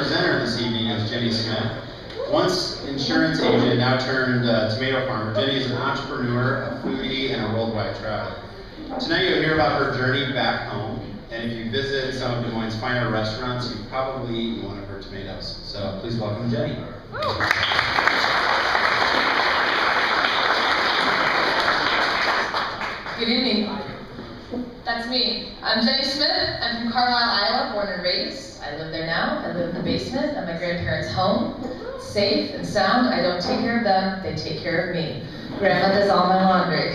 presenter this evening is Jennie Smith. Once insurance agent, now turned tomato farmer, Jennie is an entrepreneur, a foodie, and a worldwide traveler. Tonight you'll hear about her journey back home, and if you visit some of Des Moines' finer restaurants, you've probably eaten one of her tomatoes. So please welcome Jennie. Good evening. That's me. I'm Jennie Smith. I'm from Carlisle, Iowa, born and raised. I live there now. I live in the basement of my grandparents' home. It's safe and sound. I don't take care of them. They take care of me. Grandma does all my laundry.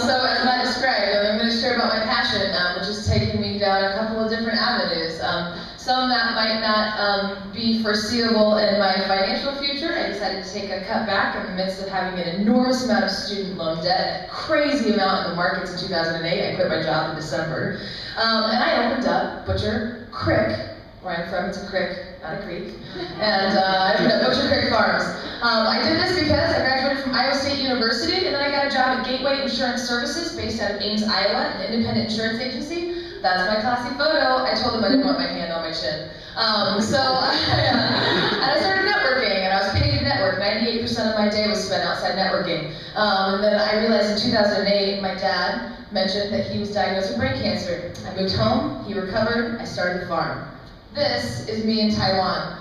So as I described, I'm going to share about my passion, which has taken me down a couple of different avenues. Some that might not be foreseeable in my financial future. I decided to take a cut back in the midst of having an enormous amount of student loan debt, a crazy amount in the markets in 2008. I quit my job in December. And I opened up Butcher Crick, where I'm from. It's a creek, not a creek. And I opened up Butcher Crick Farms. I did this because I graduated from Iowa State University, and then I got a job at Gateway Insurance Services, based out of Ames, Iowa, an independent insurance agency. That's my classy photo. I told them I didn't want my hand on my chin. And I started networking, and I was paid to network. 98% of my day was spent outside networking. And then I realized in 2008, my dad mentioned that he was diagnosed with brain cancer. I moved home, he recovered, I started a farm. This is me in Taiwan.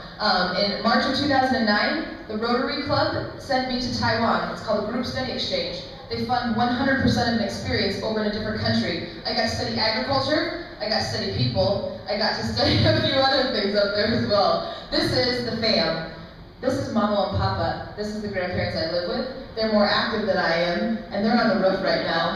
In March of 2009, the Rotary Club sent me to Taiwan. It's called a group study exchange. They fund 100% of an experience over in a different country. I got to study agriculture, I got to study people, I got to study a few other things up there as well. This is the fam. This is Mama and Papa. This is the grandparents I live with. They're more active than I am, and they're on the roof right now.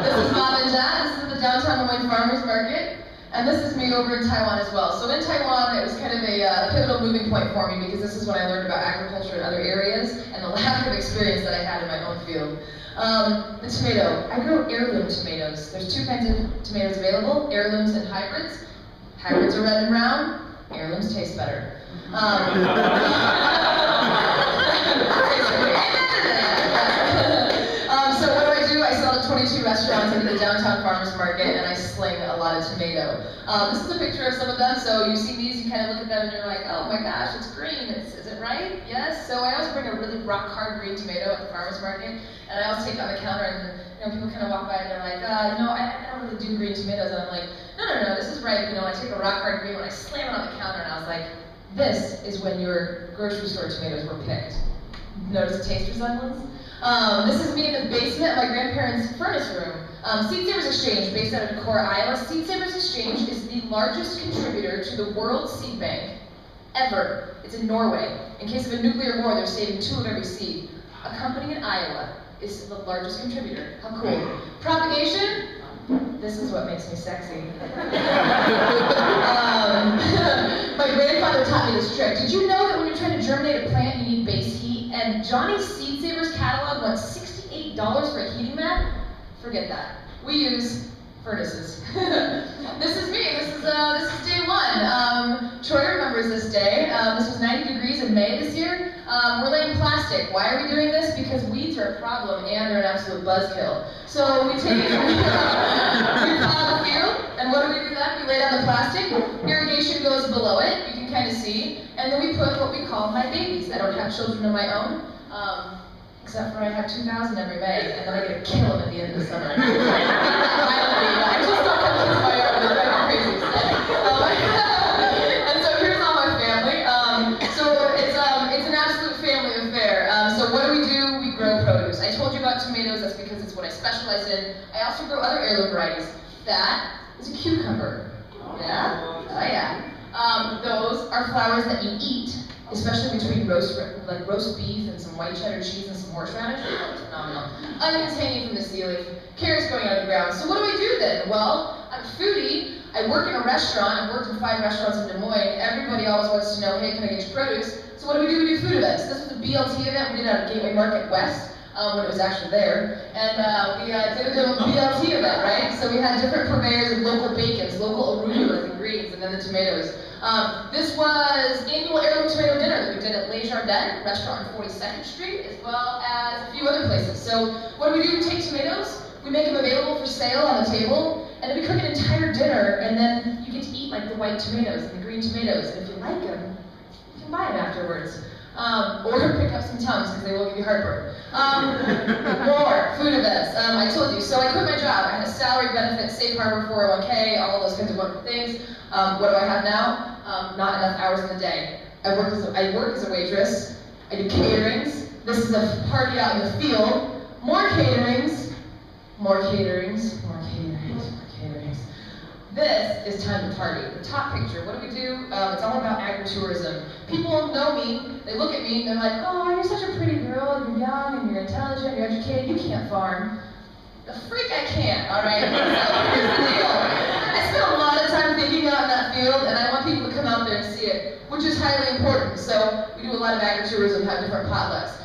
This is Mom and Dad. This is the downtown Des Moines Farmers Market. And this is me over in Taiwan as well. So in Taiwan, it was kind of a pivotal moving point for me, because this is when I learned about agriculture in other areas and the lack of experience that I had in my own field. The tomato. I grow heirloom tomatoes. There's two kinds of tomatoes available, heirlooms and hybrids. Hybrids are red and brown. Heirlooms taste better. So what do I do? I sell to 22 restaurants in the downtown farmers market, and I sling a lot of tomato. This is a picture of some of them. So you see these, you kind of look at them, and you're like, oh my gosh, it's green. Is it right? Yes. So I always bring a really rock hard green tomato at the farmers market, and I always take it on the counter, and people kind of walk by and they're like, I don't really do green tomatoes. And I'm like, no, this is right. I take a rock hard green one, I slam it on the counter, and I was like, this is when your grocery store tomatoes were picked. Notice the taste resemblance? This is me in the basement of my grandparents' furnace room. Seed Savers Exchange, based out of Decorah, Iowa. Seed Savers Exchange is the largest contributor to the World Seed Bank ever. It's in Norway. In case of a nuclear war, they're saving 2 of every seed. A company in Iowa is the largest contributor. How cool. Propagation? This is what makes me sexy. My grandfather taught me this trick. Did you know that when you're trying to germinate a plant, you need base heat? And Johnny's Seed Savers catalog wants $68 for a heating mat? Forget that. We use furnaces. This is me. This is day one. Troy remembers this day. This was 90 degrees in May this year. We're laying plastic. Why are we doing this? Because weeds are a problem and they're an absolute buzzkill. So we take we plow the field, and what do we do then? We lay down the plastic. Irrigation goes below it. You can kind of see. And then we put what we call my babies. I don't have children of my own. Except for I have 2,000 every May, and then I get to kill them at the end of the summer. I just don't have kids in my yard, they're kind of crazy. And so here's all my family. So it's an absolute family affair. So what do? We grow produce. I told you about tomatoes, that's because it's what I specialize in. I also grow other heirloom varieties. That is a cucumber. Yeah? Oh yeah. Those are flowers that you eat. Especially between roast beef and some white cheddar cheese and some horseradish. It's phenomenal. Onions hanging from the ceiling, carrots going out of the ground. So what do I do then? Well, I'm a foodie. I work in a restaurant. I've worked in 5 restaurants in Des Moines. Everybody always wants to know, hey, can I get your produce? So what do? We do food events. This was a BLT event we did out of Gateway Market West. When it was actually there, and we did a little BLT event, right? So we had different purveyors of local bacons, local arugulas and greens, and then the tomatoes. This was annual heirloom tomato dinner that we did at Les Jardins restaurant on 42nd Street, as well as a few other places. So what do? We take tomatoes, we make them available for sale on the table, And then we cook an entire dinner, and then you get to eat like the white tomatoes and the green tomatoes, and if you like them, you can buy them afterwards. Or pick up some Tums, because they will give you heartburn. More food events. I told you, so I quit my job. I had a salary, benefit, safe harbor, 401k, all of those kinds of wonderful things. What do I have now? Not enough hours in the day. I work as a waitress. I do caterings. This is a party out in the field. More caterings. More caterings. More caterings. More caterings. This is time to party. The top picture, what do we do? It's all about agritourism. People know me, they look at me, and they're like, oh, you're such a pretty girl, you're young, and you're intelligent, you're educated, you can't farm. The freak I can't, all right? So here's the deal. I spend a lot of time thinking out in that field, and I want people to come out there and see it, which is highly important. So we do a lot of agritourism, have different potlucks.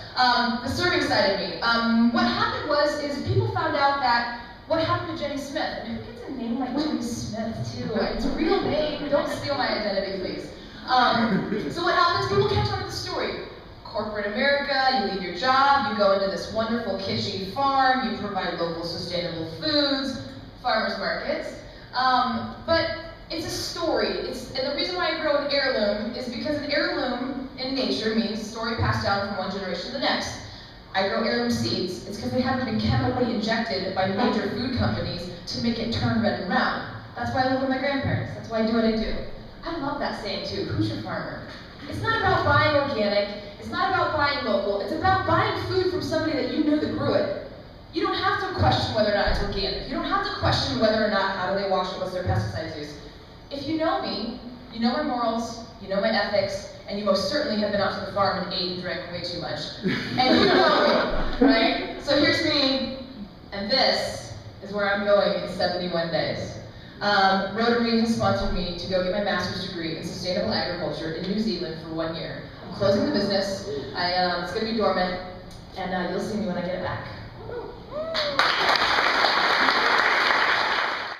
The serving side of me. What happened is people found out that what happened to Jennie Smith, and who gets a name like Jennie Smith too? It's a real name, don't steal my identity, please. So what happens, people catch on to the story. Corporate America, you leave your job, you go into this wonderful kitschy farm, you provide local sustainable foods, farmers markets. But it's a story, and the reason why I grow an heirloom is because an heirloom in nature means a story passed down from one generation to the next. I grow heirloom seeds. It's because they haven't been chemically injected by major food companies to make it turn red and round. That's why I live with my grandparents. That's why I do what I do. I love that saying too, who's your farmer? It's not about buying organic, it's not about buying local, it's about buying food from somebody that you know that grew it. You don't have to question whether or not it's organic. You don't have to question whether or not how do they wash it, what's their pesticides used. If you know me, you know my morals, you know my ethics, and you most certainly have been out to the farm and ate and drank way too much. And you know me, right? So here's me, and this is where I'm going in 71 days. Rotary has sponsored me to go get my master's degree in sustainable agriculture in New Zealand for 1 year. I'm closing the business. It's going to be dormant, and you'll see me when I get it back.